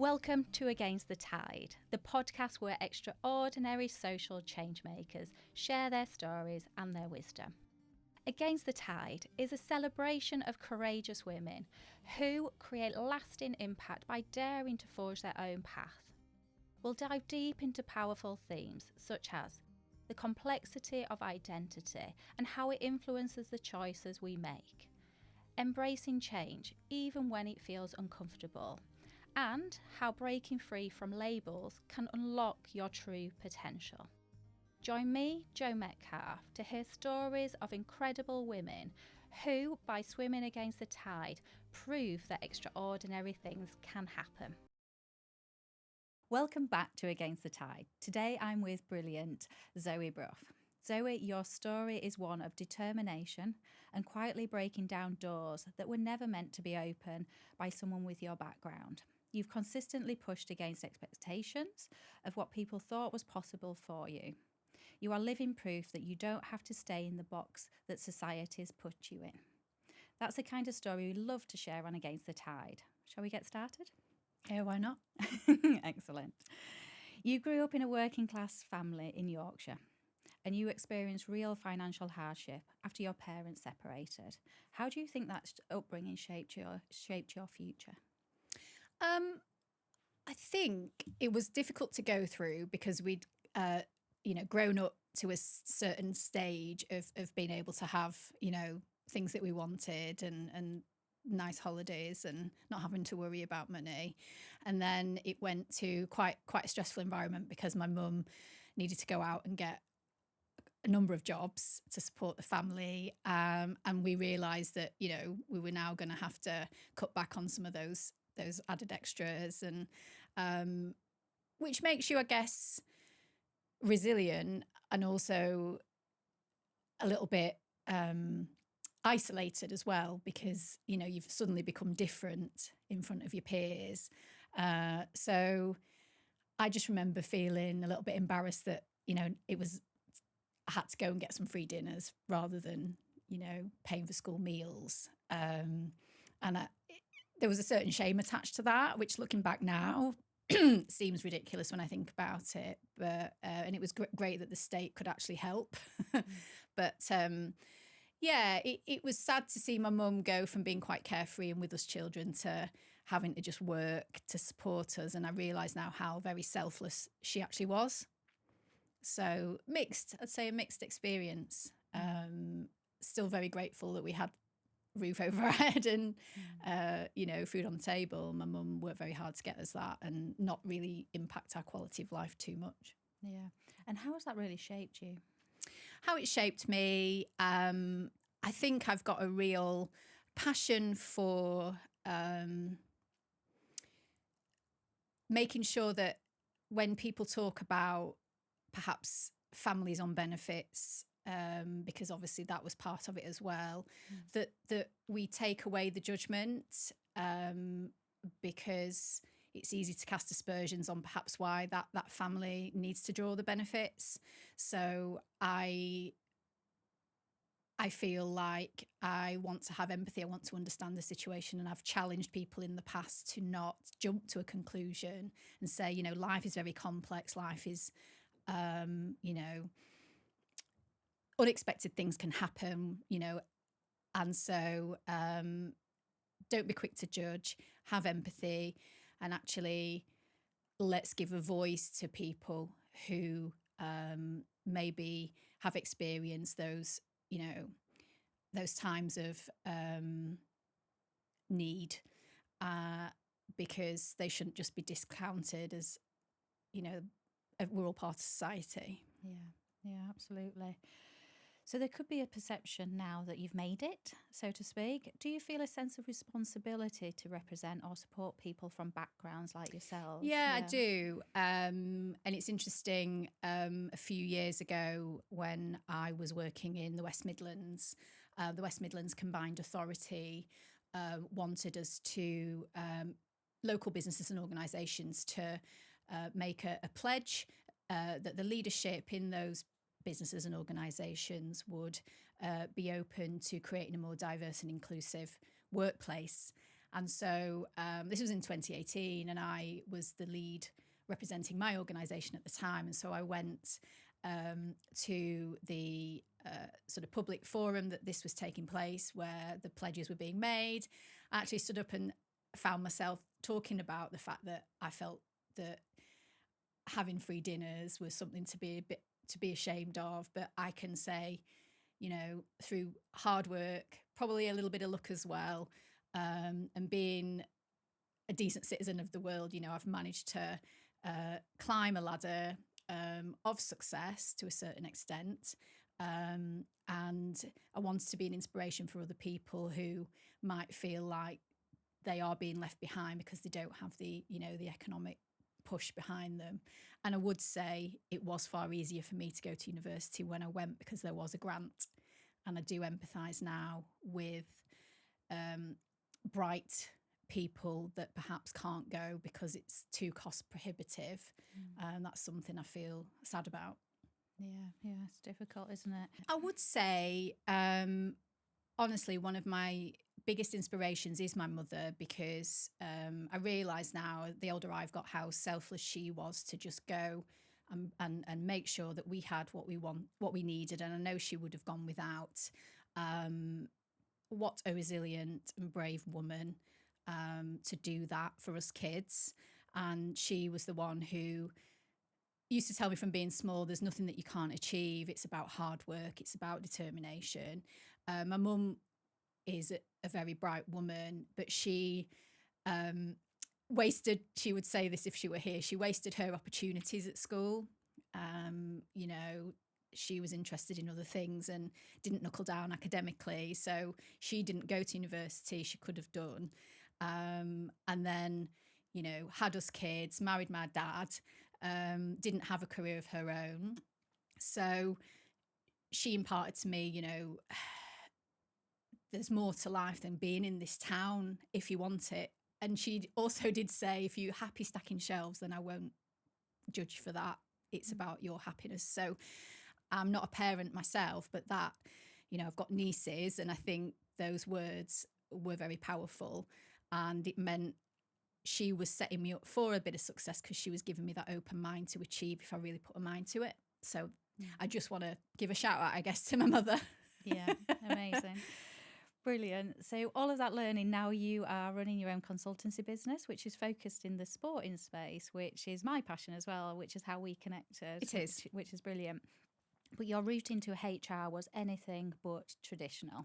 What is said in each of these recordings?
Welcome to Against the Tide, the podcast where extraordinary social change makers share their stories and their wisdom. Against the Tide is a celebration of courageous women who create lasting impact by daring to forge their own path. We'll dive deep into powerful themes such as the complexity of identity and how it influences the choices we make, embracing change even when it feels uncomfortable, and how breaking free from labels can unlock your true potential. Join me, Jo Metcalf, to hear stories of incredible women who, by swimming against the tide, prove that extraordinary things can happen. Welcome back to Against the Tide. Today I'm with brilliant Zoe Brough. Zoe, your story is one of determination and quietly breaking down doors that were never meant to be open by someone with your background. You've consistently pushed against expectations of what people thought was possible for you. You are living proof that you don't have to stay in the box that society has put you in. That's the kind of story we love to share on Against the Tide. Shall we get started? Yeah, why not? Excellent. You grew up in a working class family in Yorkshire and you experienced real financial hardship after your parents separated. How do you think that upbringing shaped your future? I think it was difficult to go through because we'd, grown up to a certain stage of being able to have, things that we wanted and nice holidays and not having to worry about money. And then it went to quite a stressful environment because my mum needed to go out and get a number of jobs to support the family. And we realised that, we were now going to have to cut back on some of those added extras, and which makes you, I guess, resilient and also a little bit isolated as well, because you've suddenly become different in front of your peers. So I just remember feeling a little bit embarrassed that I had to go and get some free dinners rather than paying for school meals, and there was a certain shame attached to that, which looking back now seems ridiculous when I think about it. But and it was great that the state could actually help. But it was sad to see my mum go from being quite carefree and with us children to having to just work to support us. And I realise now how very selfless she actually was. So I'd say a mixed experience. Still very grateful that we had roof over our head and food on the table. My mum worked very hard to get us that and not really impact our quality of life too much. Yeah. And how has that really shaped you? How it shaped me, I think I've got a real passion for making sure that when people talk about perhaps families on benefits, because obviously that was part of it as well, that we take away the judgment, because it's easy to cast aspersions on perhaps why that family needs to draw the benefits. So I feel like I want to have empathy. I want to understand the situation, and I've challenged people in the past to not jump to a conclusion and say, life is very complex. Life is, unexpected things can happen, and so don't be quick to judge, have empathy, and actually let's give a voice to people who maybe have experienced those times of need, because they shouldn't just be discounted as, we're all part of society. Yeah, absolutely. So there could be a perception now that you've made it, so to speak. Do you feel a sense of responsibility to represent or support people from backgrounds like yourselves? Yeah, I do. And it's interesting, a few years ago when I was working in the West Midlands Combined Authority wanted us to, local businesses and organisations, to make a pledge that the leadership in those businesses and organisations would be open to creating a more diverse and inclusive workplace. And so this was in 2018, and I was the lead representing my organisation at the time. And so I went to the sort of public forum that this was taking place, where the pledges were being made. I actually stood up and found myself talking about the fact that I felt that having free dinners was something to be ashamed of. But I can say, you know, through hard work, probably a little bit of luck as well, and being a decent citizen of the world, you know, I've managed to climb a ladder of success to a certain extent. And I wanted to be an inspiration for other people who might feel like they are being left behind because they don't have the, you know, the economic push behind them. And I would say it was far easier for me to go to university when I went because there was a grant. And I do empathise now with bright people that perhaps can't go because it's too cost prohibitive. And that's something I feel sad about. Yeah, it's difficult, isn't it? I would say, honestly, one of my biggest inspirations is my mother, because I realise now, the older I've got, how selfless she was to just go and make sure that we had what we needed. And I know she would have gone without. What a resilient and brave woman to do that for us kids. And she was the one who used to tell me from being small, there's nothing that you can't achieve. It's about hard work. It's about determination. My mum is a very bright woman, but she she would say this if she were here, she wasted her opportunities at school. You know, she was interested in other things and didn't knuckle down academically. So she didn't go to university. She could have done. And then, you know, had us kids, married my dad, didn't have a career of her own. So she imparted to me, you know, there's more to life than being in this town if you want it. And she also did say, if you're happy stacking shelves, then I won't judge for that. It's about your happiness. So I'm not a parent myself, but that, you know, I've got nieces, and I think those words were very powerful. And it meant she was setting me up for a bit of success because she was giving me that open mind to achieve if I really put a mind to it. So I just want to give a shout out, I guess, to my mother. Yeah, amazing. Brilliant. So all of that learning, now you are running your own consultancy business, which is focused in the sporting space, which is my passion as well, which is how we connected. It is. Which is brilliant. But your route into HR was anything but traditional.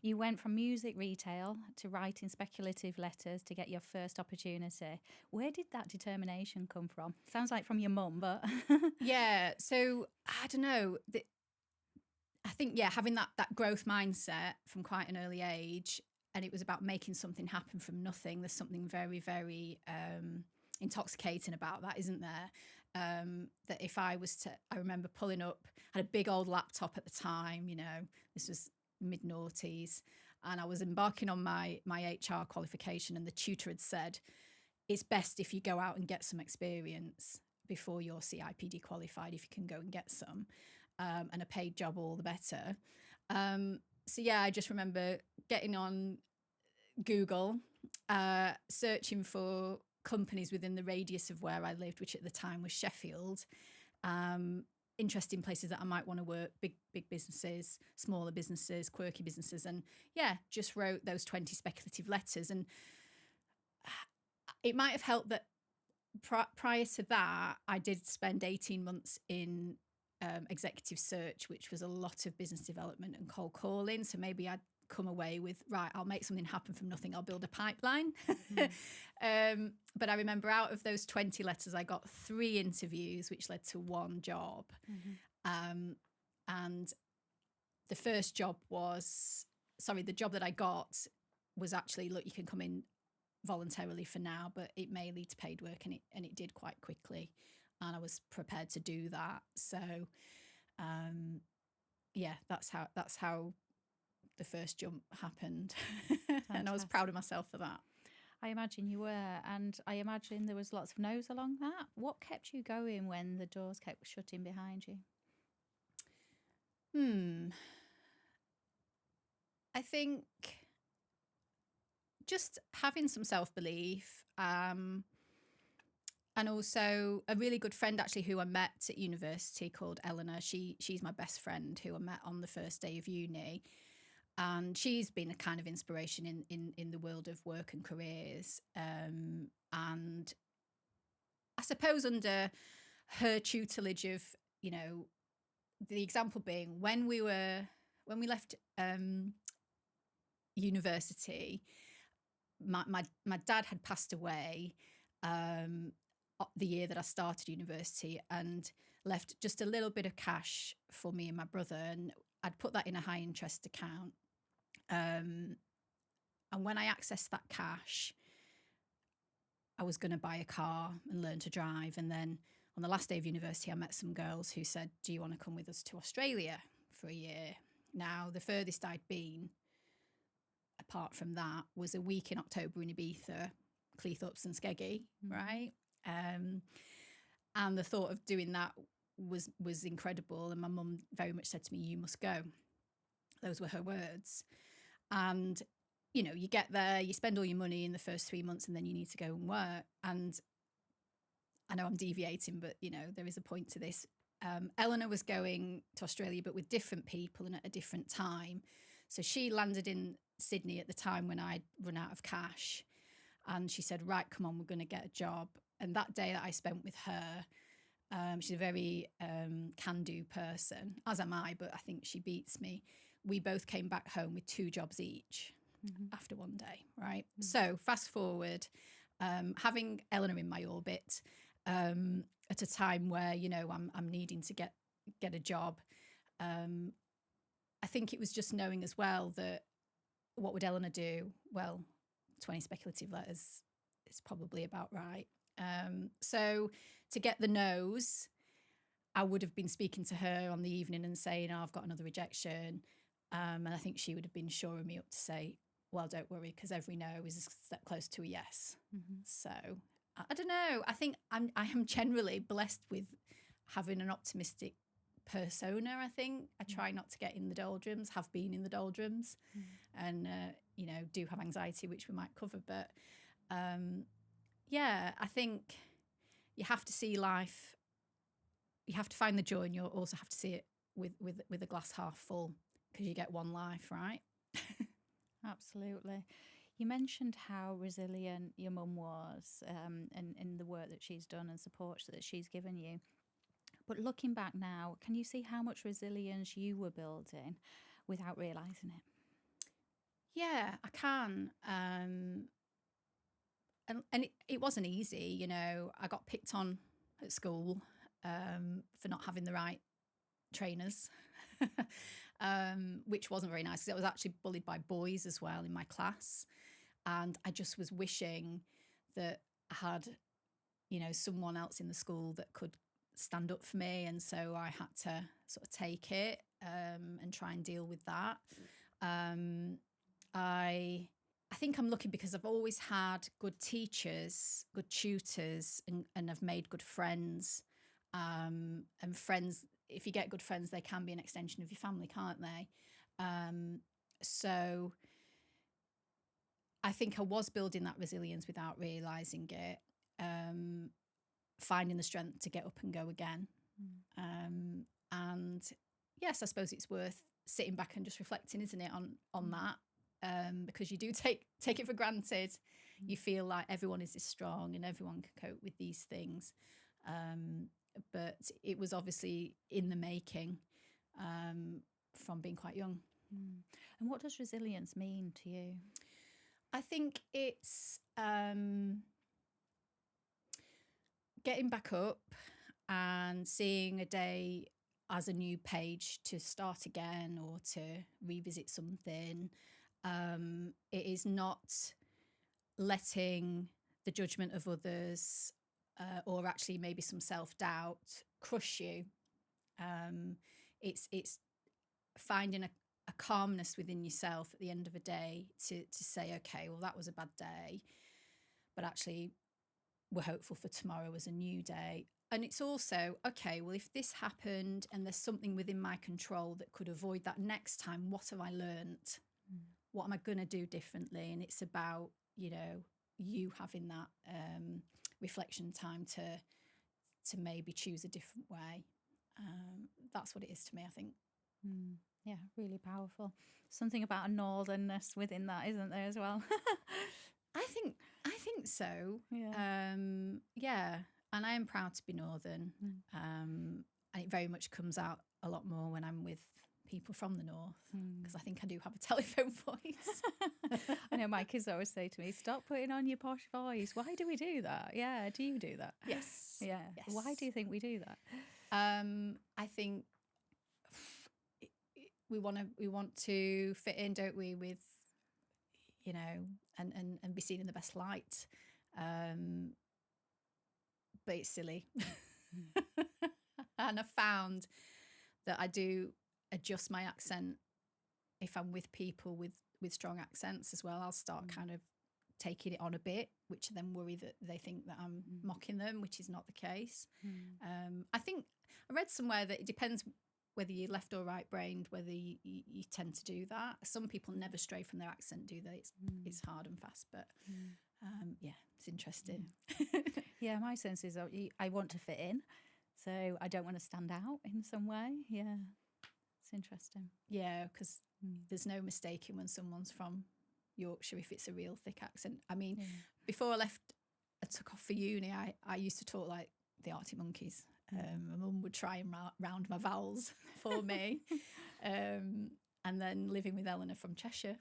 You went from music retail to writing speculative letters to get your first opportunity. Where did that determination come from? Sounds like from your mum, but... Yeah, so I don't know. I think, yeah, having that growth mindset from quite an early age, and it was about making something happen from nothing. There's something very, very intoxicating about that, isn't there? That if I was to, I remember pulling up, I had a big old laptop at the time, you know, this was mid-noughties, and I was embarking on my HR qualification, and the tutor had said, it's best if you go out and get some experience before you're CIPD qualified, if you can go and get some. And a paid job, all the better. So yeah, I just remember getting on Google, searching for companies within the radius of where I lived, which at the time was Sheffield. Interesting places that I might want to work, big businesses, smaller businesses, quirky businesses. And yeah, just wrote those 20 speculative letters. And it might have helped that prior to that, I did spend 18 months in executive search, which was a lot of business development and cold calling. So maybe I'd come away with, right, I'll make something happen from nothing. I'll build a pipeline. But I remember out of those 20 letters, I got 3 interviews, which led to 1 job. And the first job the job that I got was actually, look, you can come in voluntarily for now, but it may lead to paid work, and it did quite quickly. And I was prepared to do that. So, yeah, that's how the first jump happened. And I was proud of myself for that. I imagine you were. And I imagine there was lots of no's along that. What kept you going when the doors kept shutting behind you? I think just having some self-belief, and also a really good friend actually who I met at university called Eleanor. She's my best friend who I met on the first day of uni, and she's been a kind of inspiration in the world of work and careers. And I suppose under her tutelage of, you know, the example being when we left university, my dad had passed away the year that I started university, and left just a little bit of cash for me and my brother, and I'd put that in a high interest account. And when I accessed that cash, I was going to buy a car and learn to drive. And then on the last day of university, I met some girls who said, do you want to come with us to Australia for a year? Now, the furthest I'd been, apart from that, was a week in October in Ibiza, Cleethorpes and Skeggy, right? And the thought of doing that was incredible. And my mum very much said to me, you must go. Those were her words. And, you know, you get there, you spend all your money in the first 3 months, and then you need to go and work. And I know I'm deviating, but, you know, there is a point to this. Eleanor was going to Australia, but with different people and at a different time. So she landed in Sydney at the time when I'd run out of cash. And she said, right, come on, we're going to get a job. And that day that I spent with her, she's a very can-do person, as am I, but I think she beats me. We both came back home with 2 jobs each after one day, right? So fast forward, having Eleanor in my orbit at a time where, you know, I'm needing to get a job. I think it was just knowing as well that what would Eleanor do? Well, 20 speculative letters is probably about right. So to get the no's, I would have been speaking to her on the evening and saying, oh, I've got another rejection. And I think she would have been shoring me up to say, well, don't worry, because every no is a step close to a yes. So I don't know. I think I am generally blessed with having an optimistic persona. I think I try not to get in the doldrums, have been in the doldrums, and you know, do have anxiety, which we might cover. But yeah, I think you have to see life. You have to find the joy, and you also have to see it with a glass half full, because you get one life, right? Absolutely. You mentioned how resilient your mum was, and in the work that she's done and support that she's given you. But looking back now, can you see how much resilience you were building without realising it? Yeah, I can. And it wasn't easy, you know. I got picked on at school for not having the right trainers, which wasn't very nice, because I was actually bullied by boys as well in my class. And I just was wishing that I had, you know, someone else in the school that could stand up for me. And so I had to sort of take it and try and deal with that. I think I'm lucky because I've always had good teachers, good tutors, and I've made good friends. And friends, if you get good friends, they can be an extension of your family, can't they? So I think I was building that resilience without realising it, finding the strength to get up and go again. And yes, I suppose it's worth sitting back and just reflecting, isn't it, on that? Because you do take it for granted. You feel like everyone is this strong and everyone can cope with these things. But it was obviously in the making from being quite young. And what does resilience mean to you? I think it's getting back up and seeing a day as a new page to start again or to revisit something. It is not letting the judgment of others or actually maybe some self-doubt crush you. It's finding a calmness within yourself at the end of a day to say, okay, well, that was a bad day, but actually we're hopeful for tomorrow as a new day. And it's also, okay, well, if this happened and there's something within my control that could avoid that next time, what have I learnt? what am I going to do differently? And it's about, you know, you having that reflection time to maybe choose a different way. That's what it is to me, I think. Yeah, really powerful. Something about a northernness within that, isn't there, as well? I think so. Yeah. Yeah, and I am proud to be northern. And it very much comes out a lot more when I'm with people from the north, because I think I do have a telephone voice. I know my kids always say to me, "Stop putting on your posh voice." Why do we do that? Yeah, do you do that? Yes. Yeah. Yes. Why do you think we do that? I think we want to fit in, don't we? With, you know, and be seen in the best light. But it's silly. And I found that I do adjust my accent if I'm with people with strong accents as well. I'll start kind of taking it on a bit, which then worry that they think that I'm mocking them, which is not the case. I think I read somewhere that it depends whether you're left or right brained, whether you tend to do that. Some people never stray from their accent, do they? It's hard and fast, but yeah, it's interesting. Yeah, my sense is I want to fit in, so I don't want to stand out in some way. Yeah, it's interesting. Yeah, because there's no mistaking when someone's from Yorkshire if it's a real thick accent. I mean, before I took off for uni, I used to talk like the Arctic Monkeys. My mum would try and round my vowels for me. And then living with Eleanor from Cheshire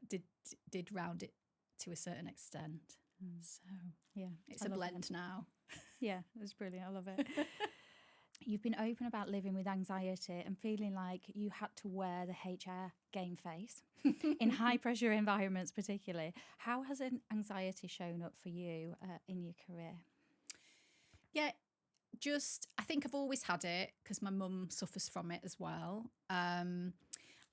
did round it to a certain extent. So yeah, it's a blend now. Yeah, it's brilliant. I love it. You've been open about living with anxiety and feeling like you had to wear the HR game face in high pressure environments, particularly. How has anxiety shown up for you in your career? Yeah, I think I've always had it because my mum suffers from it as well. And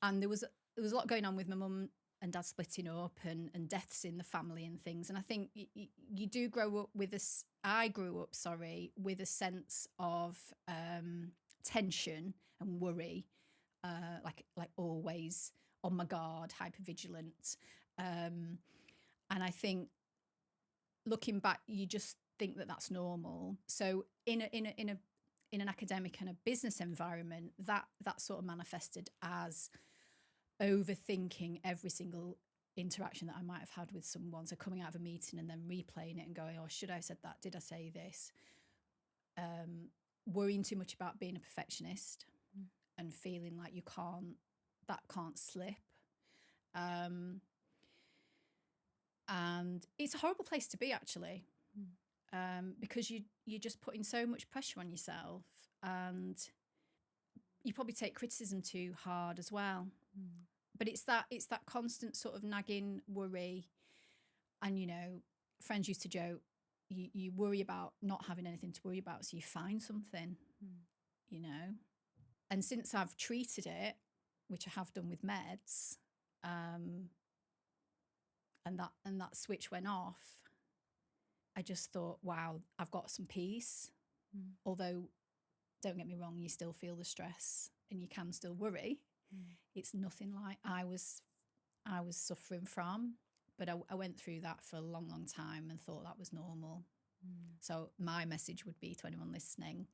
there was a lot going on with my mum and dad splitting up and deaths in the family and things. And I think you do grow up with I grew up, with a sense of tension and worry, like always on my guard, hypervigilant. And I think looking back, you just think that that's normal. So in an academic and a business environment, that sort of manifested as overthinking every single interaction that I might have had with someone. So coming out of a meeting and then replaying it and going, oh, should I have said that? Did I say this? Worrying too much about being a perfectionist and feeling like that can't slip. And it's a horrible place to be, actually, because you're just putting so much pressure on yourself, and you probably take criticism too hard as well. But it's that constant sort of nagging worry. And, you know, friends used to joke, you worry about not having anything to worry about, so you find something, you know. And since I've treated it, which I have done with meds, and that switch went off, I just thought, wow, I've got some peace. Although, don't get me wrong, you still feel the stress and you can still worry. It's nothing like I was suffering from, but I went through that for a long, long time and thought that was normal. So my message would be to anyone listening,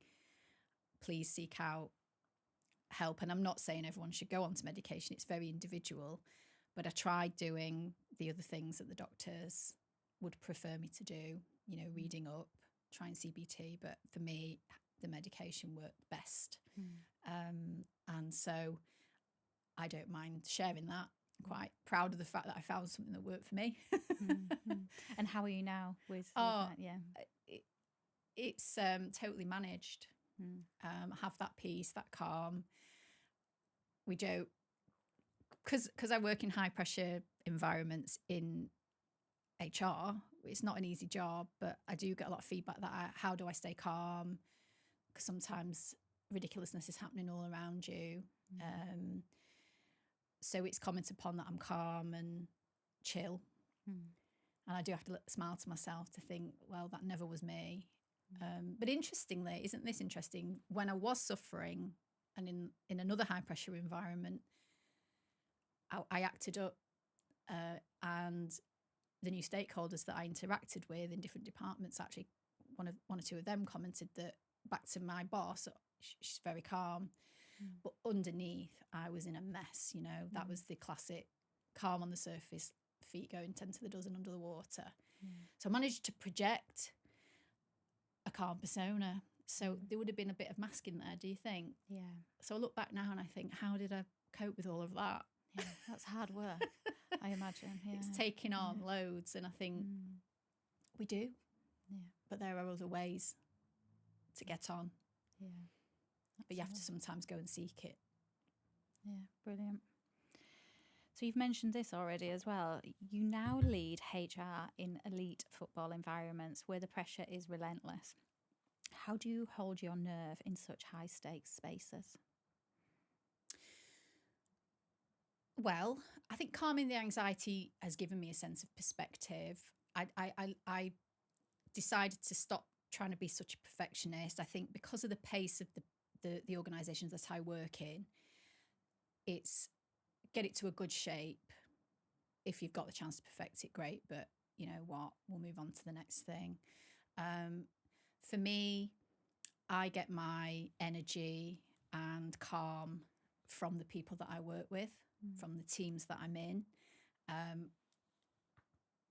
please seek out help. And I'm not saying everyone should go onto medication. It's very individual. But I tried doing the other things that the doctors would prefer me to do, you know, reading up, trying CBT. But for me, the medication worked best. And so I don't mind sharing that. I'm quite proud of the fact that I found something that worked for me. And how are you now with that? Yeah. It's totally managed. I have that peace, that calm. We joke, because I work in high pressure environments in HR, it's not an easy job, but I do get a lot of feedback that how do I stay calm? Because sometimes ridiculousness is happening all around you. So it's commented upon that I'm calm and chill. And I do have to smile to myself to think, well, that never was me. But interestingly, isn't this interesting? When I was suffering and in another high pressure environment, I acted up, and the new stakeholders that I interacted with in different departments, actually one or two of them commented that back to my boss, she's very calm, but underneath I was in a mess. That was the classic calm on the surface, feet going 10 to the dozen under the water. So I managed to project a calm persona. So there would have been a bit of masking there, do you think? Yeah. So I look back now and I think, how did I cope with all of that? Yeah, that's hard work, I imagine. Yeah. It's taking on loads, and I think we do. Yeah. But there are other ways to get on. Yeah. But you have to sometimes go and seek it. Yeah, brilliant. So you've mentioned this already as well. You now lead HR in elite football environments where the pressure is relentless. How do you hold your nerve in such high stakes spaces? Well, I think calming the anxiety has given me a sense of perspective. I decided to stop trying to be such a perfectionist. I think because of the pace of the organisations that I work in, it's get it to a good shape. If you've got the chance to perfect it, great. But you know what? We'll move on to the next thing. For me, I get my energy and calm from the people that I work with, from the teams that I'm in.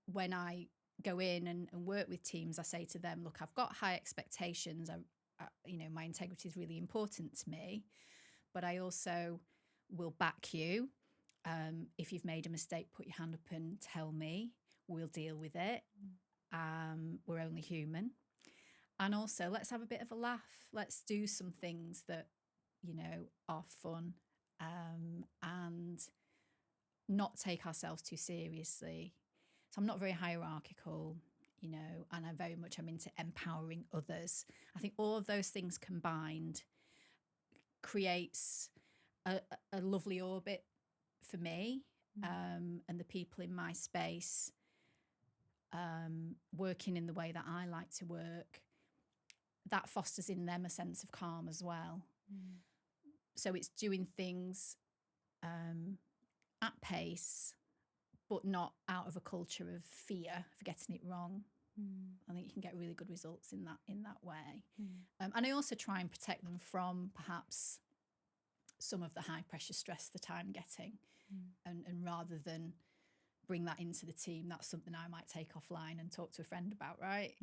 When I go in and work with teams, I say to them, look, I've got high expectations. My integrity is really important to me, but I also will back you. If you've made a mistake, put your hand up and tell me. We'll deal with it. We're only human. And also, let's have a bit of a laugh. Let's do some things that, are fun, and not take ourselves too seriously. So I'm not very hierarchical, and I very much am into empowering others. I think all of those things combined creates a lovely orbit for me, and the people in my space, working in the way that I like to work. That fosters in them a sense of calm as well. So it's doing things at pace, but not out of a culture of fear of getting it wrong. I think you can get really good results in that way. And I also try and protect them from perhaps some of the high pressure stress that I'm getting. And rather than bring that into the team, that's something I might take offline and talk to a friend about, right?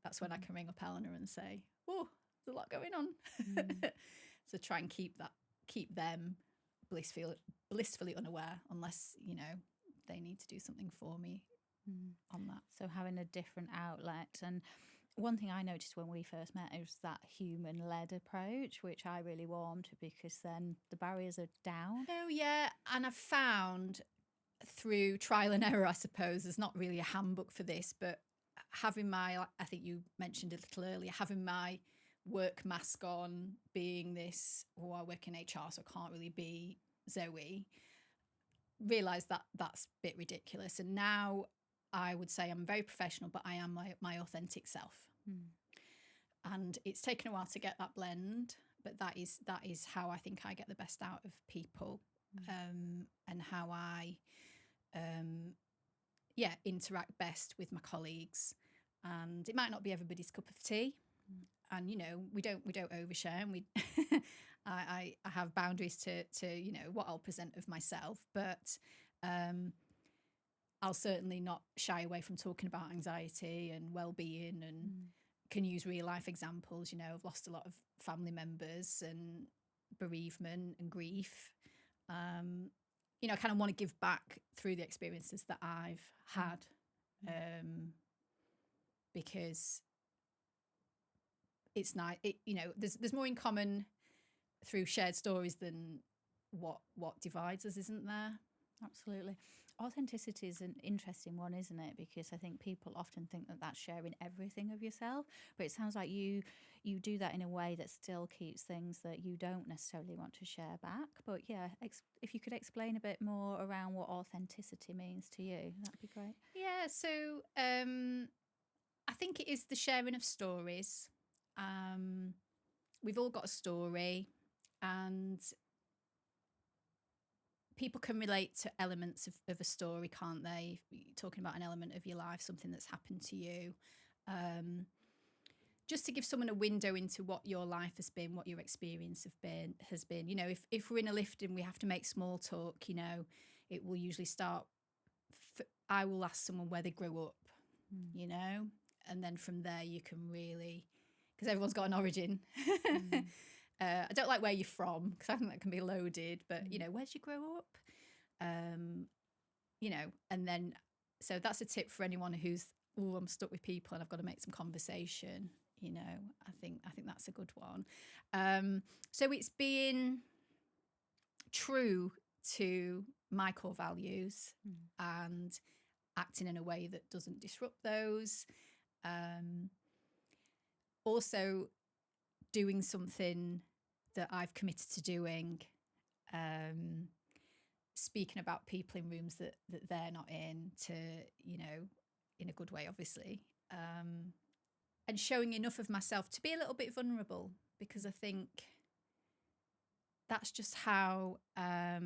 That's when I can ring up Eleanor and say, oh, there's a lot going on. So try and keep them blissfully unaware, unless, they need to do something for me on that. So having a different outlet. And one thing I noticed when we first met is that human-led approach, which I really warmed to, because then the barriers are down. Oh, yeah. And I've found through trial and error, I suppose, there's not really a handbook for this, but having I think you mentioned a little earlier, having my work mask on, being this, I work in HR, so I can't really be Zoe, realised that that's a bit ridiculous. And now I would say I'm very professional, but I am my authentic self. And it's taken a while to get that blend, but that is how I think I get the best out of people, and how I interact best with my colleagues. And it might not be everybody's cup of tea, and we don't overshare, and we I have boundaries to what I'll present of myself, but I'll certainly not shy away from talking about anxiety and well-being, and can use real life examples. I've lost a lot of family members and bereavement and grief. I kind of want to give back through the experiences that I've had, because it's nice. There's more in common through shared stories than what divides us, isn't there? Absolutely. Authenticity is an interesting one, isn't it? Because I think people often think that that's sharing everything of yourself, but it sounds like you do that in a way that still keeps things that you don't necessarily want to share back. But yeah, if you could explain a bit more around what authenticity means to you, that'd be great. Yeah, so I think it is the sharing of stories. We've all got a story, and people can relate to elements of a story, can't they? Talking about an element of your life, something that's happened to you. Just to give someone a window into what your life has been, what your experience has been. You know, if we're in a lift and we have to make small talk, you know, it will usually start. I will ask someone where they grew up, you know, and then from there you can really, because everyone's got an origin. I don't like where you're from, because I think that can be loaded, but you know, where'd you grow up? You know, and then, so that's a tip for anyone who's, oh, I'm stuck with people and I've got to make some conversation. You know, I think that's a good one. So it's being true to my core values and acting in a way that doesn't disrupt those. Also doing something that I've committed to doing, speaking about people in rooms that they're not in, to, you know, in a good way, obviously. And showing enough of myself to be a little bit vulnerable, because I think that's just how I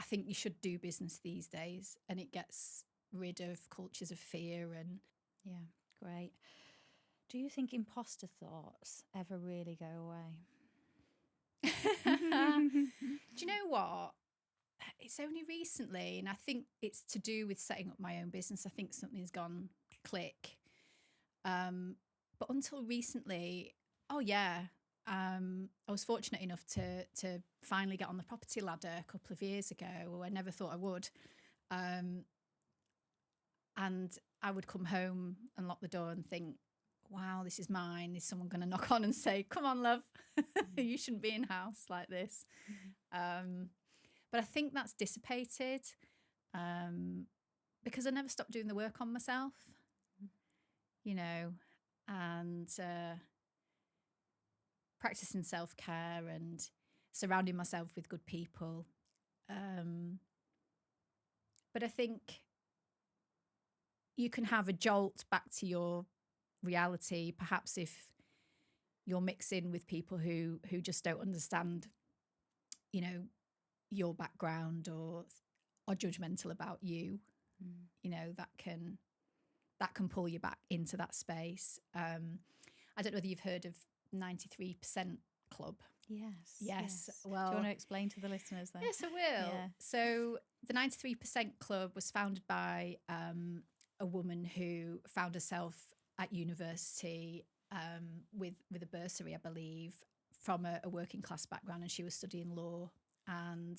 think you should do business these days, and it gets rid of cultures of fear. And yeah, great. Do you think imposter thoughts ever really go away? Do you know what? It's only recently, and I think it's to do with setting up my own business. I think something's gone click. But until recently, oh yeah, I was fortunate enough to finally get on the property ladder a couple of years ago. I never thought I would. And I would come home and lock the door and think, wow, this is mine. Is someone going to knock on and say, come on, love, you shouldn't be in house like this? But I think that's dissipated because I never stopped doing the work on myself, you know, and practicing self-care and surrounding myself with good people. But I think you can have a jolt back to your reality, perhaps if you're mixing with people who just don't understand, you know, your background or judgmental about you. You know, that can pull you back into that space. I don't know whether you've heard of 93% Club. Yes. Well, do you want to explain to the listeners then? Yes, I will. Yeah. So the 93% Club was founded by a woman who found herself at university with a bursary, I believe, from a working class background, and she was studying law and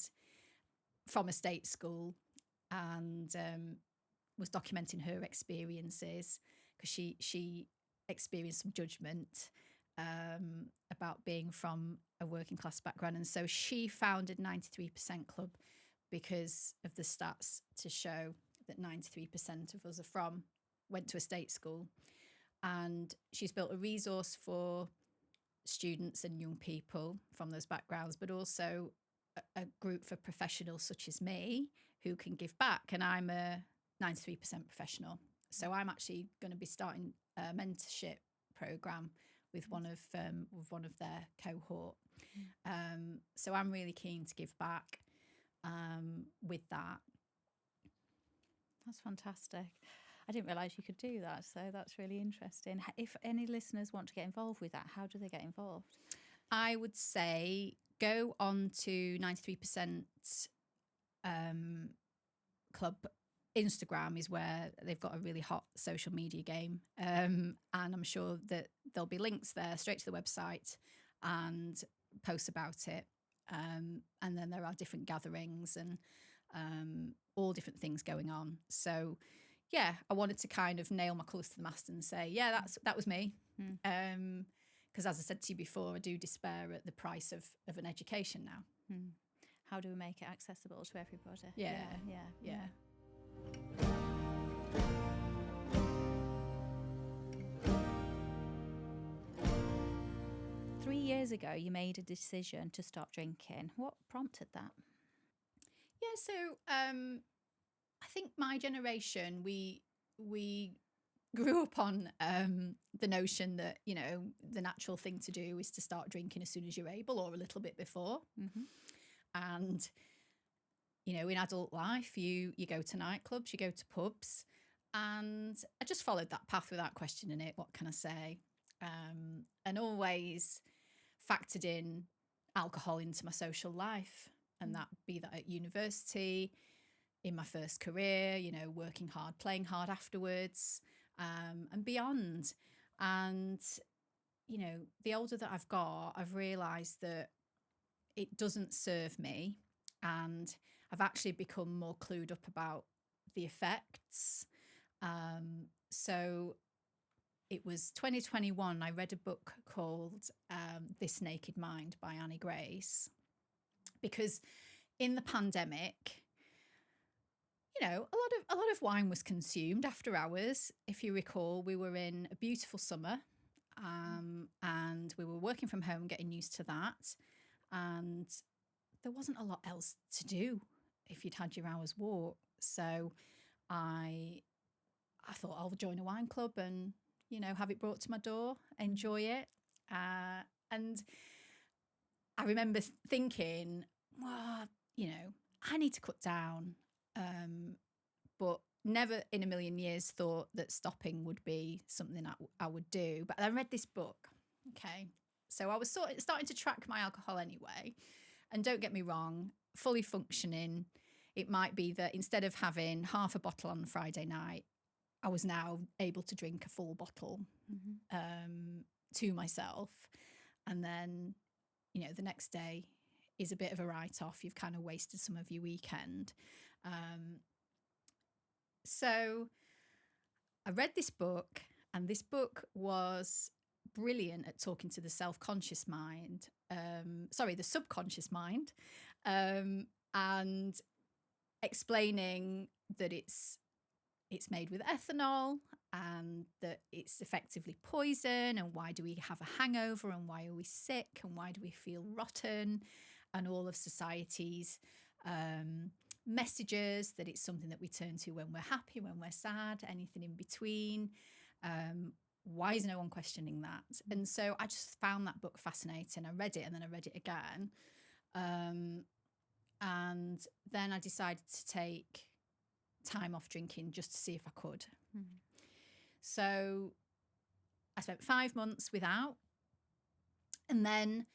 from a state school, and was documenting her experiences because she experienced some judgment about being from a working class background. And so she founded 93% Club because of the stats to show that 93% of us went to a state school. And she's built a resource for students and young people from those backgrounds, but also a group for professionals such as me who can give back. And I'm a 93% professional. So I'm actually going to be starting a mentorship program with one of their cohort. So I'm really keen to give back with that. That's fantastic. I didn't realise you could do that, so that's really interesting. If any listeners want to get involved with that, how do they get involved? I would say go on to 93% Club. Instagram is where they've got a really hot social media game, and I'm sure that there'll be links there straight to the website and posts about it, and then there are different gatherings and all different things going on. So yeah, I wanted to kind of nail my colours to the mast and say, yeah, that was me. Because as I said to you before, I do despair at the price of an education now. How do we make it accessible to everybody? Yeah. 3 years ago, you made a decision to stop drinking. What prompted that? Yeah, so I think my generation, we grew up on the notion that, you know, the natural thing to do is to start drinking as soon as you're able or a little bit before. And in adult life, you go to nightclubs, you go to pubs, and I just followed that path without questioning it. What can I say? And always factored in alcohol into my social life, and that be that at university, in my first career, working hard, playing hard afterwards, and beyond. And, the older that I've got, I've realised that it doesn't serve me. And I've actually become more clued up about the effects. So it was 2021, I read a book called This Naked Mind by Annie Grace, because in the pandemic, a lot of wine was consumed after hours. If you recall, we were in a beautiful summer, and we were working from home, getting used to that. And there wasn't a lot else to do if you'd had your hour's walk. So I thought I'll join a wine club and, have it brought to my door, enjoy it. And I remember thinking, well, I need to cut down. But never in a million years thought that stopping would be something I would do. But I read this book. Okay. So I was starting to track my alcohol anyway. And don't get me wrong, fully functioning. It might be that instead of having half a bottle on Friday night, I was now able to drink a full bottle to myself. And then, the next day is a bit of a write-off. You've kind of wasted some of your weekend. So I read this book, and this book was brilliant at talking to the subconscious mind, and explaining that it's made with ethanol, and that it's effectively poison, and why do we have a hangover, and why are we sick, and why do we feel rotten, and all of society's messages that it's something that we turn to when we're happy, when we're sad, anything in between. Why is no one questioning that? And so I just found that book fascinating. I read it, and then I read it again. And then I decided to take time off drinking just to see if I could. So I spent 5 months without. And then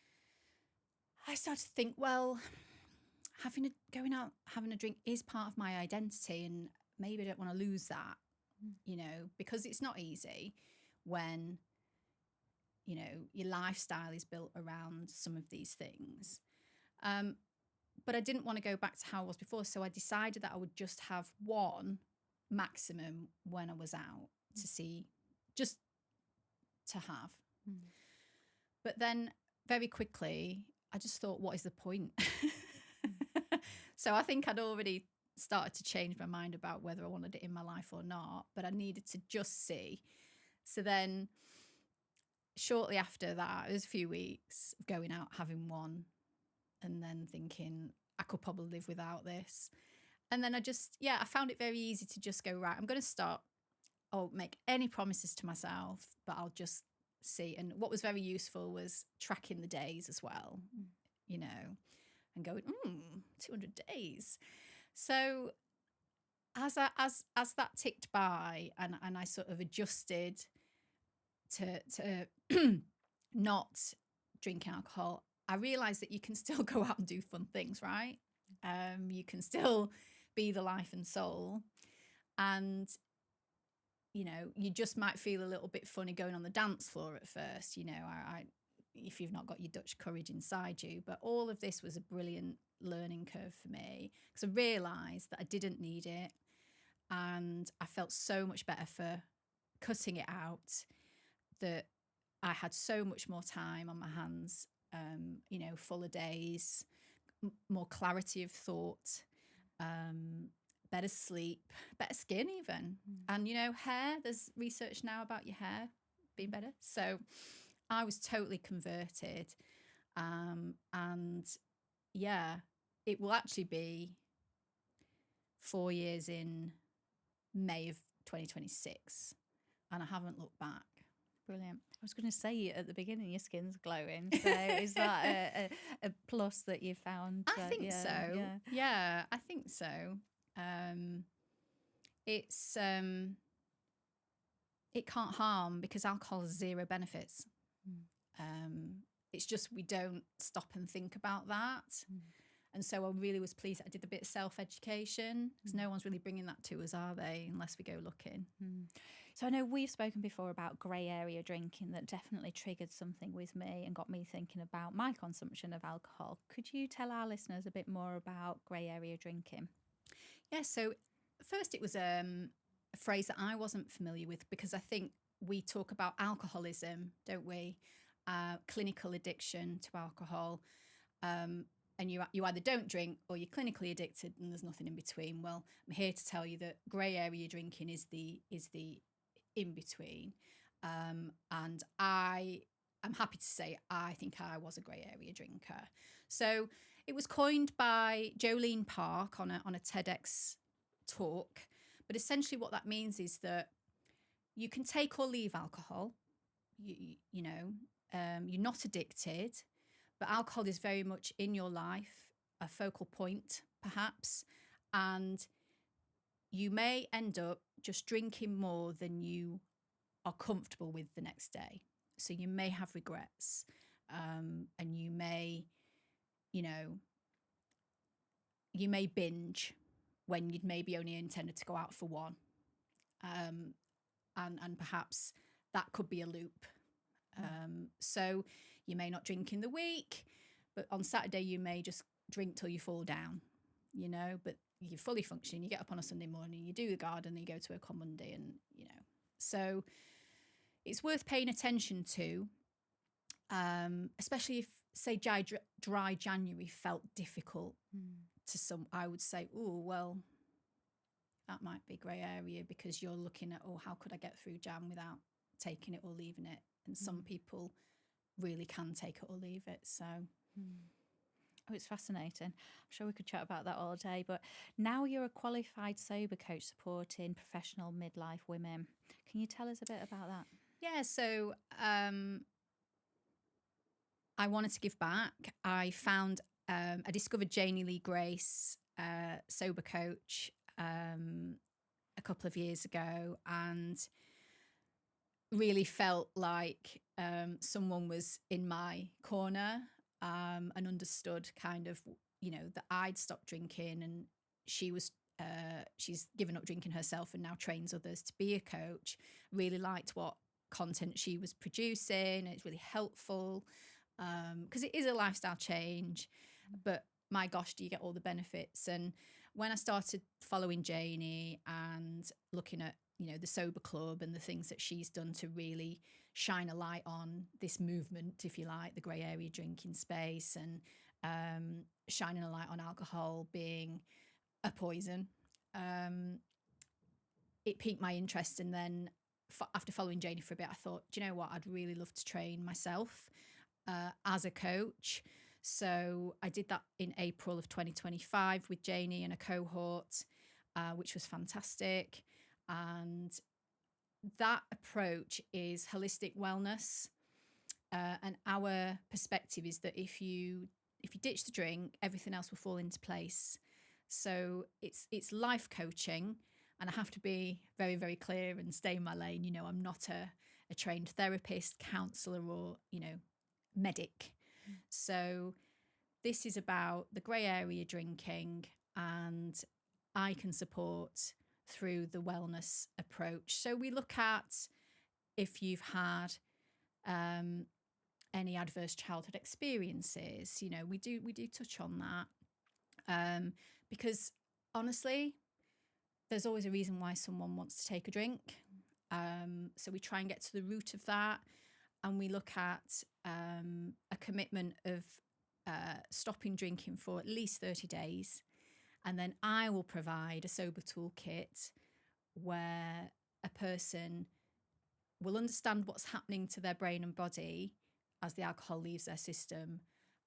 I started to think, well, going out, having a drink is part of my identity, and maybe I don't want to lose that, because it's not easy when, your lifestyle is built around some of these things. But I didn't want to go back to how I was before. So I decided that I would just have one maximum when I was out just to have. But then very quickly, I just thought, what is the point? So I think I'd already started to change my mind about whether I wanted it in my life or not, but I needed to just see. So then shortly after that, it was a few weeks of going out, having one, and then thinking I could probably live without this. And then I found it very easy to just go, right, I'm going to stop. I won't make any promises to myself, but I'll just see. And what was very useful was tracking the days as well, and going, 200 days. So as that ticked by, and I sort of adjusted to not drinking alcohol, I realized that you can still go out and do fun things, right? You can still be the life and soul, and you just might feel a little bit funny going on the dance floor at first. If you've not got your Dutch courage inside you. But all of this was a brilliant learning curve for me, because I realised that I didn't need it, and I felt so much better for cutting it out, that I had so much more time on my hands, fuller days, more clarity of thought, better sleep, better skin even. And, hair, there's research now about your hair being better. So I was totally converted. And yeah, it will actually be 4 years in May of 2026. And I haven't looked back. Brilliant. I was going to say at the beginning your skin's glowing. So is that a plus that you found? I think so. Yeah, I think so. It's it can't harm because alcohol has zero benefits. It's just we don't stop and think about that. And so I really was pleased that I did a bit of self-education because no one's really bringing that to us, are they, unless we go looking. So I know we've spoken before about grey area drinking that definitely triggered something with me and got me thinking about my consumption of alcohol. Could you tell our listeners a bit more about grey area drinking? Yeah, so first it was a phrase that I wasn't familiar with because I think we talk about alcoholism, don't we? Clinical addiction to alcohol. And you either don't drink or you're clinically addicted and there's nothing in between. Well, I'm here to tell you that grey area drinking is the in between. And I'm happy to say I think I was a grey area drinker. So it was coined by Jolene Park on a TEDx talk. But essentially what that means is that you can take or leave alcohol. You know, you're not addicted, but alcohol is very much in your life, a focal point perhaps, and you may end up just drinking more than you are comfortable with the next day. So you may have regrets, and you may, you may binge when you'd maybe only intended to go out for one. And perhaps that could be a loop. So you may not drink in the week, but on Saturday you may just drink till you fall down, but you're fully functioning. You get up on a Sunday morning, you do the garden, and you go to work on Monday, and so it's worth paying attention to, especially if, say, dry January felt difficult to some. I would say, oh, well, that might be grey area because you're looking at, oh, how could I get through Jan without taking it or leaving it? And some people really can take it or leave it. So, Oh, it's fascinating. I'm sure we could chat about that all day. But now you're a qualified sober coach supporting professional midlife women. Can you tell us a bit about that? Yeah, so I wanted to give back. I discovered Janie Lee Grace, sober coach, a couple of years ago, and really felt like someone was in my corner and understood kind of, that I'd stopped drinking, and she's given up drinking herself and now trains others to be a coach. Really liked what content she was producing. It's really helpful because it is a lifestyle change, but my gosh, do you get all the benefits? And when I started following Janie and looking at the Sober Club and the things that she's done to really shine a light on this movement, if you like, the grey area drinking space, and shining a light on alcohol being a poison, it piqued my interest. And then after following Janie for a bit, I thought, do you know what, I'd really love to train myself as a coach. So I did that in April of 2025 with Janie and a cohort, which was fantastic. And that approach is holistic wellness. And our perspective is that if you ditch the drink, everything else will fall into place. So it's life coaching. And I have to be very, very clear and stay in my lane. I'm not a trained therapist, counsellor, or, medic. So this is about the grey area drinking, and I can support through the wellness approach. So we look at if you've had any adverse childhood experiences. We do touch on that because honestly, there's always a reason why someone wants to take a drink. So we try and get to the root of that, and we look at a commitment of stopping drinking for at least 30 days. And then I will provide a sober toolkit where a person will understand what's happening to their brain and body as the alcohol leaves their system,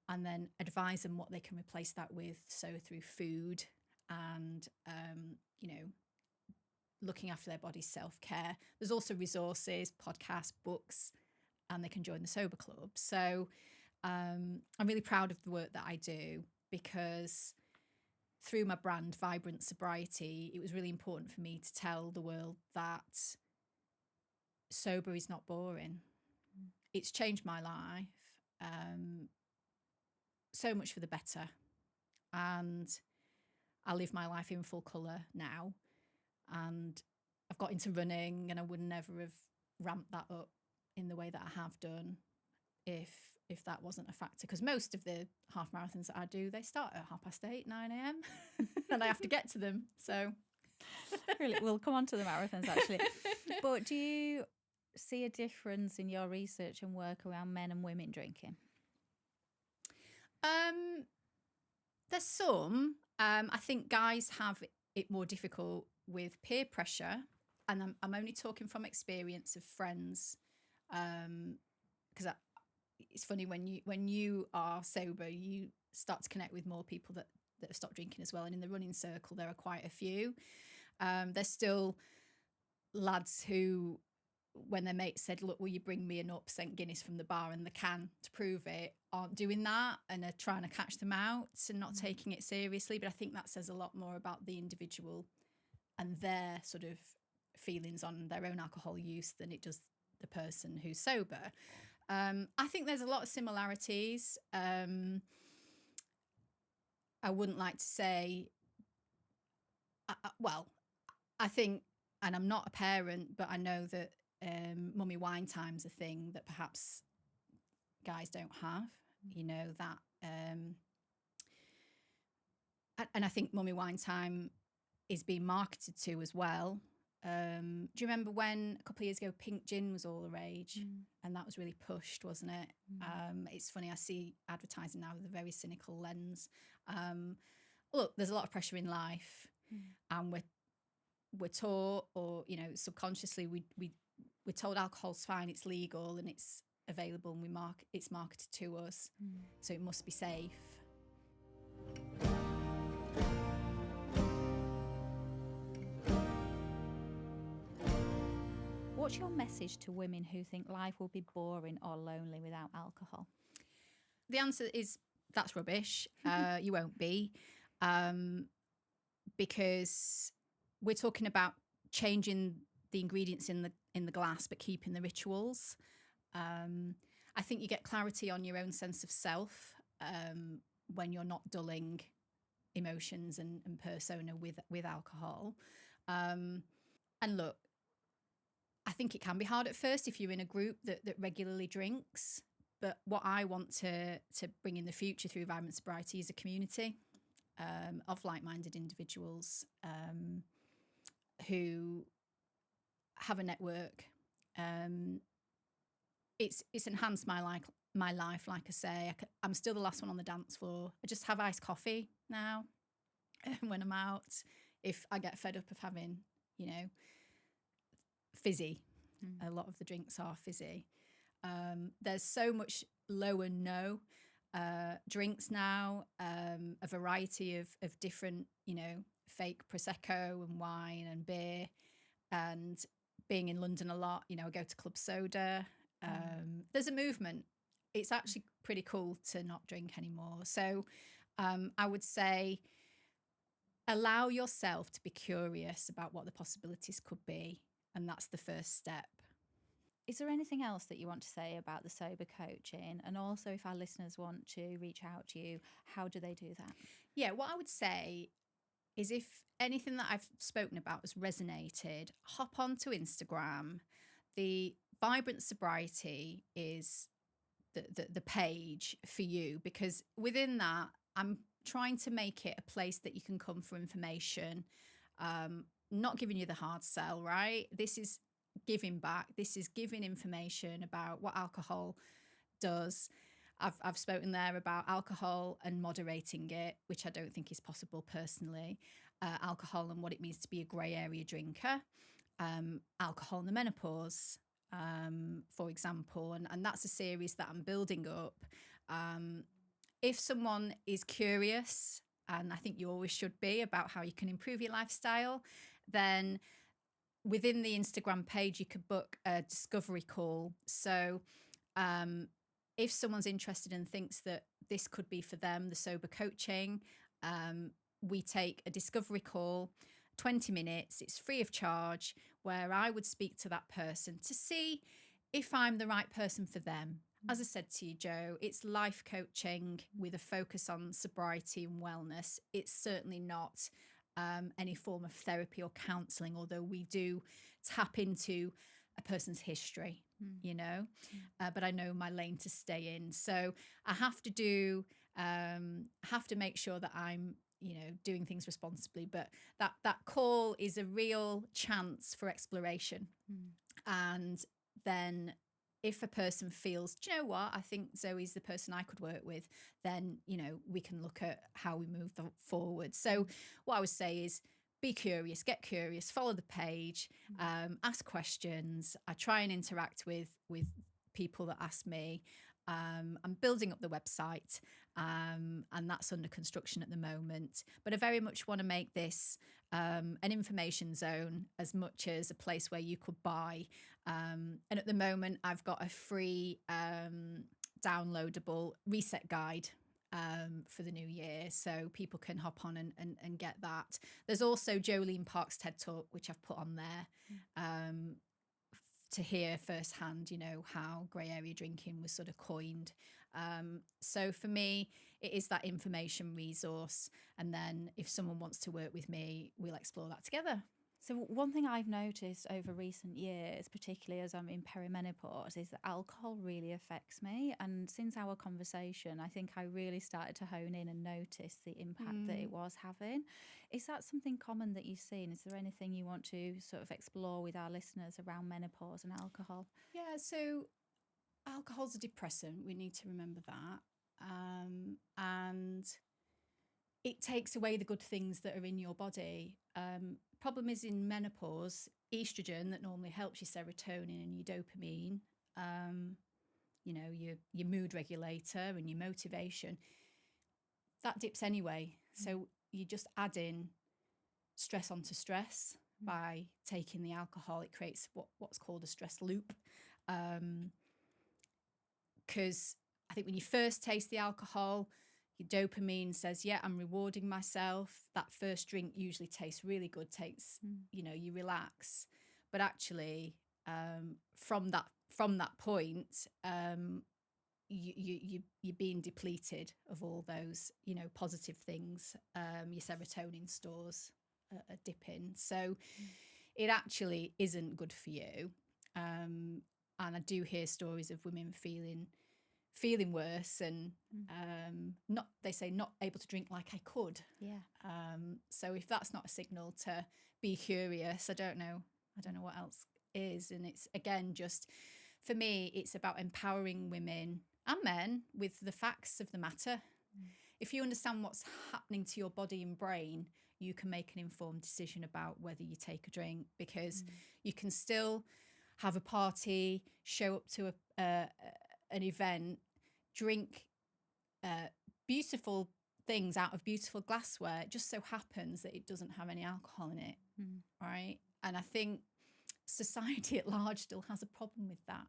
and then advise them what they can replace that with. So through food and, looking after their body, self-care. There's also resources, podcasts, books, and they can join the Sober Club. So I'm really proud of the work that I do, because through my brand, Vibrant Sobriety, it was really important for me to tell the world that sober is not boring. It's changed my life so much for the better. And I live my life in full colour now. And I've got into running, and I would never have ramped that up in the way that I have done if that wasn't a factor. Because most of the half marathons that I do, they start at 8:30, 9 a.m. and I have to get to them. So really, we'll come on to the marathons actually. But do you see a difference in your research and work around men and women drinking? There's some. I think guys have it more difficult with peer pressure, and I'm only talking from experience of friends, because it's funny when you are sober, you start to connect with more people that have stopped drinking as well. And in the running circle, there are quite a few. There's still lads who, when their mate said, look, will you bring me an up St Guinness from the bar and the can to prove it, aren't doing that and are trying to catch them out and not taking it seriously. But I think that says a lot more about the individual and their sort of feelings on their own alcohol use than it does the person who's sober. I think there's a lot of similarities. I wouldn't like to say, I think, and I'm not a parent, but I know that mummy wine time's a thing that perhaps guys don't have, you know, that. And I think mummy wine time is being marketed to as well. Do you remember when a couple of years ago pink gin was all the rage, and that was really pushed, wasn't it? It's funny, I see advertising now with a very cynical lens. Look, there's a lot of pressure in life, and we're taught, or you know, subconsciously we're told alcohol's fine, it's legal and it's available, and it's marketed to us, so it must be safe. What's your message to women who think life will be boring or lonely without alcohol? The answer is that's rubbish. You won't be, because we're talking about changing the ingredients in the glass, but keeping the rituals. I think you get clarity on your own sense of self when you're not dulling emotions and persona with alcohol. And look, I think it can be hard at first if you're in a group that regularly drinks. But what I want to bring in the future through Vibrant Sobriety is a community of like-minded individuals who have a network. It's enhanced my life. Like I say, I'm still the last one on the dance floor. I just have iced coffee now when I'm out. If I get fed up of having, you know, fizzy, a lot of the drinks are fizzy. There's so much low and no drinks now, a variety of different, you know, fake Prosecco and wine and beer. And being in London a lot, you know, I go to Club Soda. There's a movement. It's actually pretty cool to not drink anymore. So I would say allow yourself to be curious about what the possibilities could be. And that's the first step. Is there anything else that you want to say about the sober coaching? And also, if our listeners want to reach out to you, how do they do that? Yeah, what I would say is if anything that I've spoken about has resonated, hop onto Instagram. The Vibrant Sobriety is the page for you, because within that, I'm trying to make it a place that you can come for information, not giving you the hard sell, right? This is giving back. This is giving information about what alcohol does. I've spoken there about alcohol and moderating it, which I don't think is possible personally. Alcohol and what it means to be a grey area drinker. Alcohol and the menopause, for example. And that's a series that I'm building up. If someone is curious, and I think you always should be, about how you can improve your lifestyle, then within the Instagram page, you could book a discovery call. So if someone's interested and thinks that this could be for them, the sober coaching, we take a discovery call, 20 minutes, it's free of charge, where I would speak to that person to see if I'm the right person for them. As I said to you, Jo, it's life coaching with a focus on sobriety and wellness. It's certainly not any form of therapy or counselling, although we do tap into a person's history, you know, but I know my lane to stay in. So I have to make sure that I'm, you know, doing things responsibly, but that call is a real chance for exploration. And then if a person feels, do you know what, I think Zoe's the person I could work with, then, you know, we can look at how we move forward. So what I would say is be curious, get curious, follow the page, ask questions. I try and interact with people that ask me. I'm building up the website, and that's under construction at the moment. But I very much want to make this an information zone as much as a place where you could buy. And at the moment, I've got a free downloadable reset guide for the new year, so people can hop on and get that. There's also Jolene Park's TED Talk, which I've put on there. To hear firsthand, you know, how grey area drinking was sort of coined. So for me, it is that information resource. And then if someone wants to work with me, we'll explore that together. So one thing I've noticed over recent years, particularly as I'm in perimenopause, is that alcohol really affects me. And since our conversation, I think I really started to hone in and notice the impact that it was having. Is that something common that you've seen? Is there anything you want to sort of explore with our listeners around menopause and alcohol? Yeah, so alcohol's a depressant. We need to remember that. And it takes away the good things that are in your body. Problem is in menopause, estrogen that normally helps your serotonin and your dopamine, you know, your mood regulator and your motivation, that dips anyway. So you just add in stress onto stress by taking the alcohol. It creates what's called a stress loop. Because I think when you first taste the alcohol, your dopamine says, yeah, I'm rewarding myself. That first drink usually tastes really good, you know, you relax. But actually, from that point, you're being depleted of all those, you know, positive things. Your serotonin stores are dipping. So it actually isn't good for you. And I do hear stories of women feeling worse and not able to drink like I could. So if that's not a signal to be curious, I don't know what else is. And it's, again, just for me, it's about empowering women and men with the facts of the matter. If you understand what's happening to your body and brain, you can make an informed decision about whether you take a drink, because you can still have a party, show up to an event, drink beautiful things out of beautiful glassware. It just so happens that it doesn't have any alcohol in it, right? And I think society at large still has a problem with that.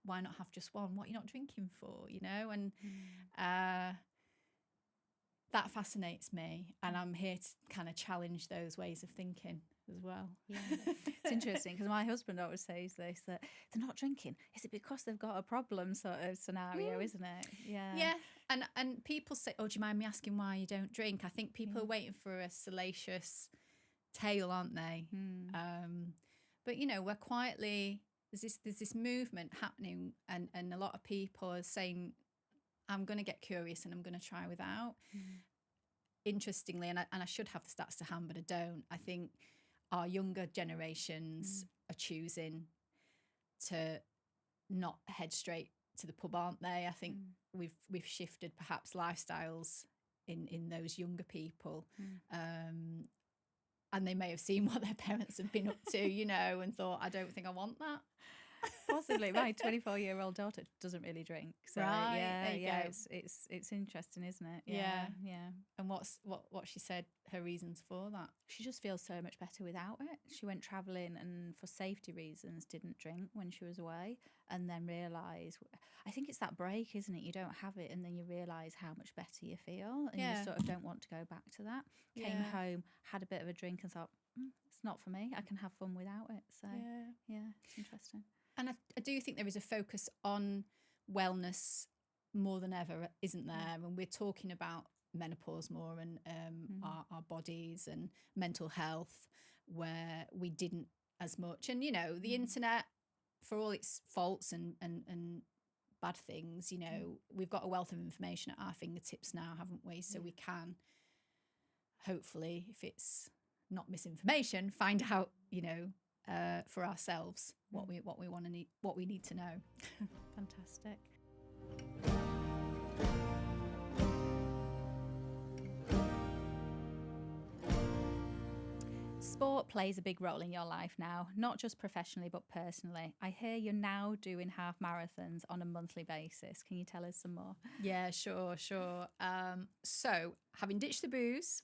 Why not have just one? What are you not drinking for, you know? And that fascinates me, and I'm here to kind of challenge those ways of thinking as well. Yeah, it's interesting because my husband always says this, that they're not drinking. Is it because they've got a problem sort of scenario, isn't it? Yeah. And people say, oh, do you mind me asking why you don't drink? I think people are waiting for a salacious tale, aren't they? But you know, we're quietly, there's this movement happening, and a lot of people are saying, I'm going to get curious and I'm going to try without. Interestingly, and I should have the stats to hand, but I don't. I think our younger generations are choosing to not head straight to the pub, aren't they? I think we've shifted perhaps lifestyles in those younger people, and they may have seen what their parents have been up to, you know, and thought, I don't think I want that. Possibly. My 24-year-old daughter doesn't really drink. So Right, yeah, there you yeah, go. it's interesting, isn't it? Yeah. Yeah. And what she said her reasons for that? She just feels so much better without it. She went travelling and for safety reasons didn't drink when she was away, and then realised, I think it's that break, isn't it? You don't have it and then you realise how much better you feel, and you Yeah. sort of don't want to go back to that. Came Yeah. home, had a bit of a drink and thought, it's not for me. I can have fun without it. So yeah, it's interesting. And I do think there is a focus on wellness more than ever, isn't there? And we're talking about menopause more, and our bodies and mental health, where we didn't as much. And, you know, the internet, for all its faults and bad things, you know, we've got a wealth of information at our fingertips now, haven't we? So we can, hopefully, if it's not misinformation, find out, you know, for ourselves what we want to need, what we need to know. Fantastic. Sport plays a big role in your life now, not just professionally but personally. I hear you're now doing half marathons on a monthly basis. Can you tell us some more? Yeah, sure. So having ditched the booze,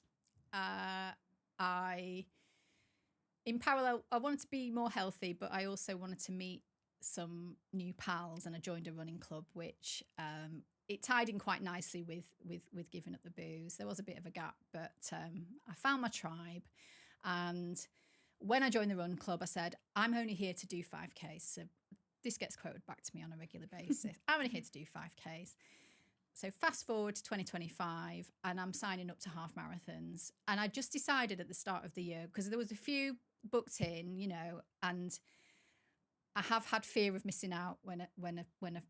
in parallel, I wanted to be more healthy, but I also wanted to meet some new pals, and I joined a running club, which it tied in quite nicely with giving up the booze. There was a bit of a gap, but I found my tribe. And when I joined the run club, I said, I'm only here to do 5Ks. So this gets quoted back to me on a regular basis. I'm only here to do 5Ks. So fast forward to 2025, and I'm signing up to half marathons. And I just decided at the start of the year, because there was a few booked in, you know, and I have had fear of missing out when a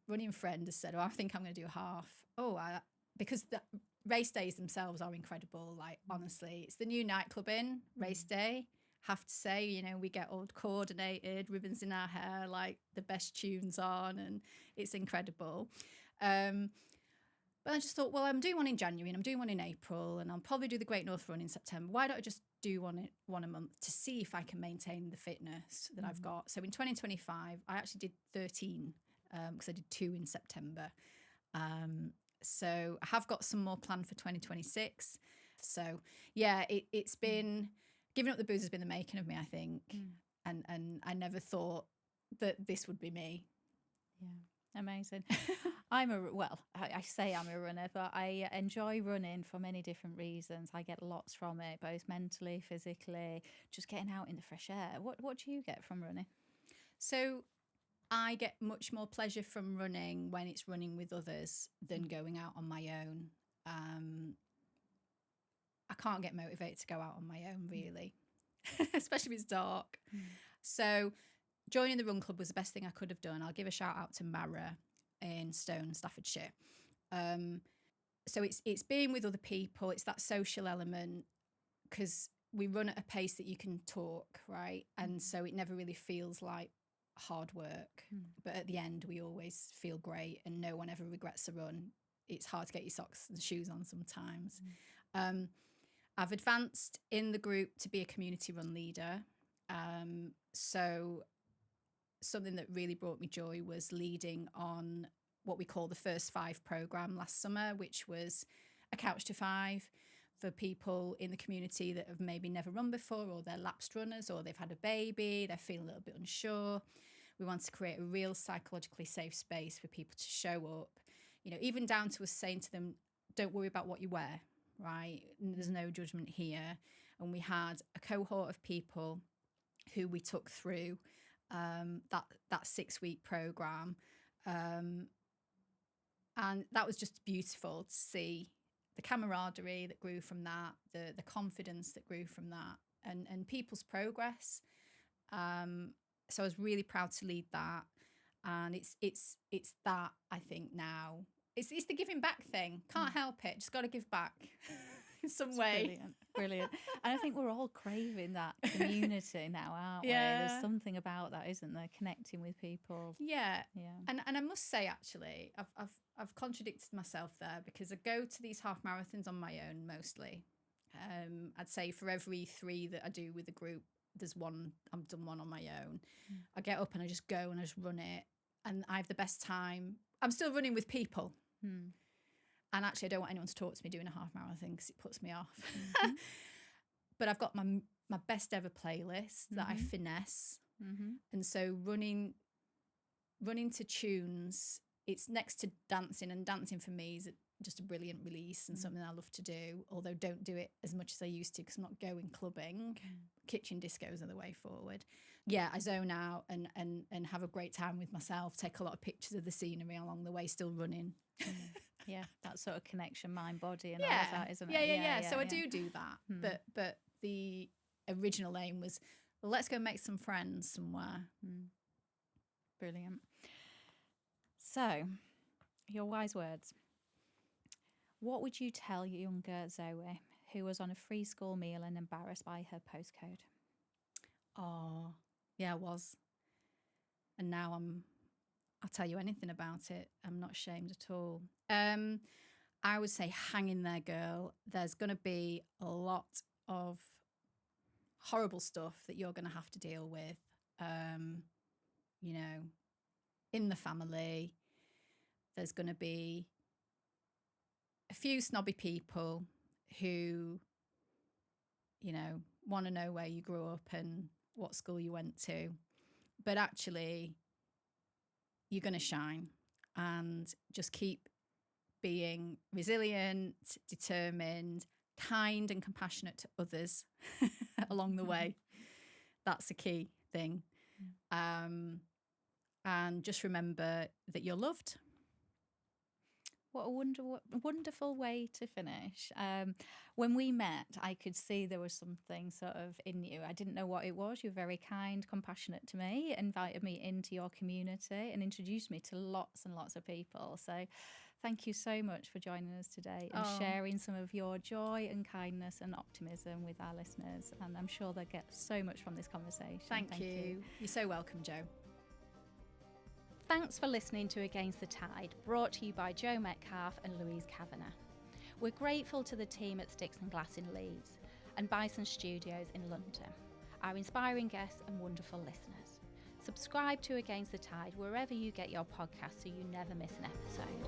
running friend has said, "Oh, I think I'm going to do a half." Because the race days themselves are incredible. Like, honestly, it's the new nightclub in race day. Have to say, you know, we get all coordinated, ribbons in our hair, like the best tunes on, and it's incredible. But I just thought, well, I'm doing one in January and I'm doing one in April, and I'll probably do the Great North Run in September. Why don't I just do one a month to see if I can maintain the fitness that I've got? So in 2025, I actually did 13 because I did 2 in September. So I have got some more planned for 2026. So yeah, it's been, giving up the booze has been the making of me, I think. And I never thought that this would be me. Yeah, amazing. I say I'm a runner, but I enjoy running for many different reasons. I get lots from it, both mentally, physically, just getting out in the fresh air. What do you get from running? So I get much more pleasure from running when it's running with others than going out on my own. I can't get motivated to go out on my own, really, especially if it's dark. So joining the run club was the best thing I could have done. I'll give a shout out to Mara in Stone, Staffordshire. So it's being with other people. It's that social element, because we run at a pace that you can talk, right? And so it never really feels like hard work. But at the end, we always feel great, and no one ever regrets a run. It's hard to get your socks and shoes on sometimes. I've advanced in the group to be a community run leader. So something that really brought me joy was leading on what we call the First 5 programme last summer, which was a couch to 5 for people in the community that have maybe never run before, or they're lapsed runners, or they've had a baby, they're feeling a little bit unsure. We want to create a real psychologically safe space for people to show up, you know, even down to us saying to them, don't worry about what you wear, right? There's no judgment here. And we had a cohort of people who we took through that 6-week programme. And that was just beautiful to see the camaraderie that grew from that, the confidence that grew from that, and people's progress. So I was really proud to lead that. And it's that, I think, now. It's the giving back thing. Can't help it. Just got to give back in some way. Brilliant. And I think we're all craving that community now, aren't we? There's something about that, isn't there? Connecting with people. Yeah. And I must say, actually, I've contradicted myself there, because I go to these half marathons on my own mostly. I'd say for every 3 that I do with a group, there's one, I've done one on my own. I get up and I just go and I just run it. And I have the best time. I'm still running with people. And actually, I don't want anyone to talk to me doing a half marathon because it puts me off. But I've got my best ever playlist that I finesse. And so running to tunes, it's next to dancing. And dancing for me is just a brilliant release and something I love to do, although don't do it as much as I used to because I'm not going clubbing. Kitchen discos are the way forward. Yeah, I zone out and have a great time with myself, take a lot of pictures of the scenery along the way, still running. Yeah, that sort of connection, mind, body and all of that, isn't it? Yeah. So I do that. But the original aim was, well, let's go make some friends somewhere. Brilliant. So, your wise words. What would you tell younger Zoe who was on a free school meal and embarrassed by her postcode? Oh, yeah, I was. And now I'll tell you anything about it. I'm not ashamed at all. I would say hang in there, girl. There's going to be a lot of horrible stuff that you're going to have to deal with, in the family. There's going to be a few snobby people who, want to know where you grew up and what school you went to. But actually, you're going to shine and just keep being resilient, determined, kind and compassionate to others along the way. That's a key thing. And just remember that you're loved. What a wonderful way to finish. When we met, I could see there was something sort of in you. I didn't know what it was. You were very kind, compassionate to me, invited me into your community and introduced me to lots and lots of people. So thank you so much for joining us today and sharing some of your joy and kindness and optimism with our listeners. And I'm sure they'll get so much from this conversation. Thank you. You're so welcome, Jo. Thanks for listening to Against the Tide, brought to you by Jo Metcalfe and Louise Kavanagh. We're grateful to the team at Sticks and Glass in Leeds and Bison Studios in London, our inspiring guests and wonderful listeners. Subscribe to Against the Tide wherever you get your podcasts so you never miss an episode.